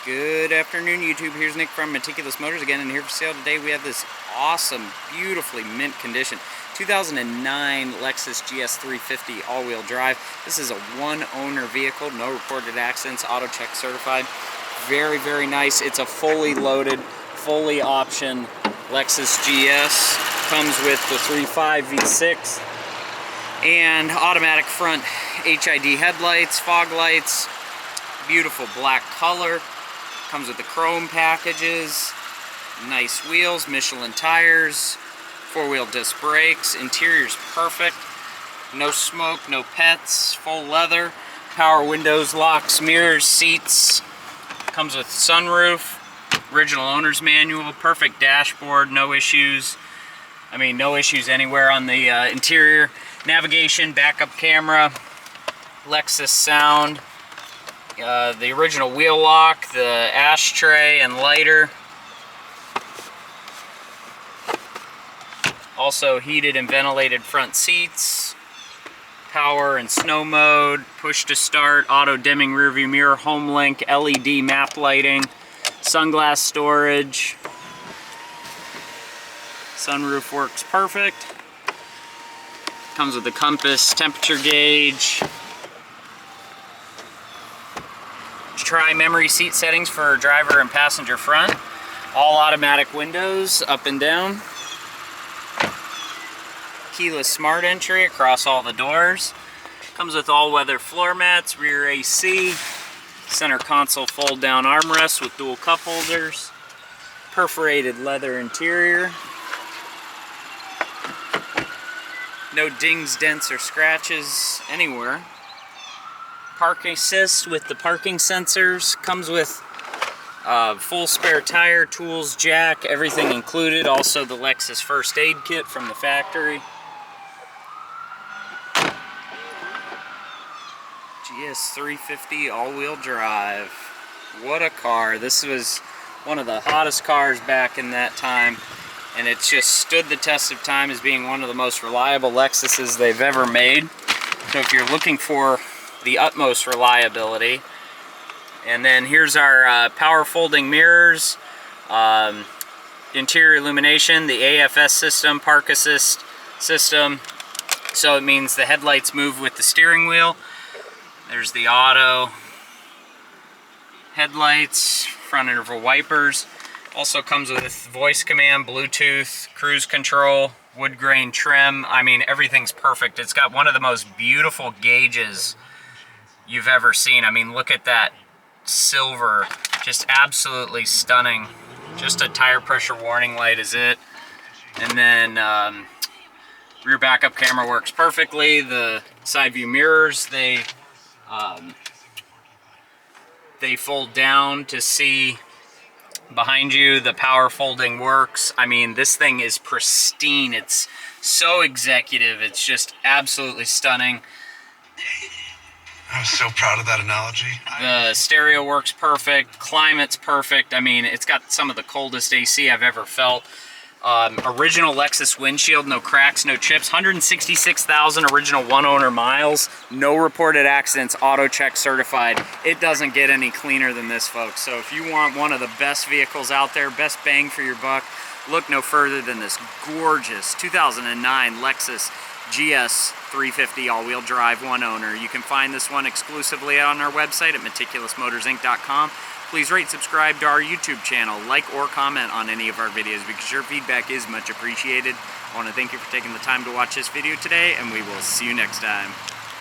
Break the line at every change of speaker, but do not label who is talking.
Good afternoon, YouTube. Here's Nick from Meticulous Motors again, and here for sale today we have this awesome, beautifully mint condition 2009 Lexus GS350 all-wheel drive. This is a one-owner vehicle, no reported accidents, auto check certified. Very, very nice. It's a fully loaded, fully optioned Lexus GS. Comes with the 3.5 V6 and automatic front HID headlights, fog lights, beautiful black color. Comes with the chrome packages, nice wheels, Michelin tires, four-wheel disc brakes, interior's perfect, no smoke, no pets, full leather, power windows, locks, mirrors, seats. Comes with sunroof, original owner's manual, perfect dashboard, no issues. I mean, no issues anywhere on the interior. Navigation, backup camera, Lexus sound. The original wheel lock, the ashtray and lighter. Also heated and ventilated front seats. Power and snow mode, push to start, auto dimming rearview mirror, home link, LED map lighting, sunglass storage. Sunroof works perfect. Comes with the compass, temperature gauge. Try memory seat settings for driver and passenger front. All automatic windows, up and down. Keyless smart entry across all the doors. Comes with all-weather floor mats, rear AC, center console fold-down armrests with dual cup holders, perforated leather interior. No dings, dents, or scratches anywhere. Parking assist with the parking sensors. Comes with full spare tire, tools, jack, everything included. Also the Lexus first aid kit from the factory. GS350 all-wheel drive. What a car. This was one of the hottest cars back in that time, and it's just stood the test of time as being one of the most reliable Lexuses they've ever made. So if you're looking for the utmost reliability. And then here's our power folding mirrors, interior illumination, the AFS system, park assist system. So it means the headlights move with the steering wheel. There's the auto headlights, front interval wipers. Also comes with voice command, Bluetooth, cruise control, wood grain trim. I mean, everything's perfect. It's got one of the most beautiful gauges you've ever seen. I mean, look at that silver, just absolutely stunning. Just a tire pressure warning light is it. And then rear backup camera works perfectly. The side view mirrors, they fold down to see behind you. The power folding works. I mean, this thing is pristine. It's so executive. It's just absolutely stunning.
I'm so proud of that analogy.
The stereo works perfect, climate's perfect. I mean, it's got some of the coldest AC I've ever felt. Original Lexus windshield, no cracks, no chips. 166,000 original one-owner miles. No reported accidents, auto check certified. It doesn't get any cleaner than this, folks. So if you want one of the best vehicles out there, best bang for your buck, look no further than this gorgeous 2009 Lexus GS350 all-wheel drive, one owner. You can find this one exclusively on our website at meticulousmotorsinc.com. Please rate, subscribe to our YouTube channel, like or comment on any of our videos because your feedback is much appreciated. I want to thank you for taking the time to watch this video today, and we will see you next time.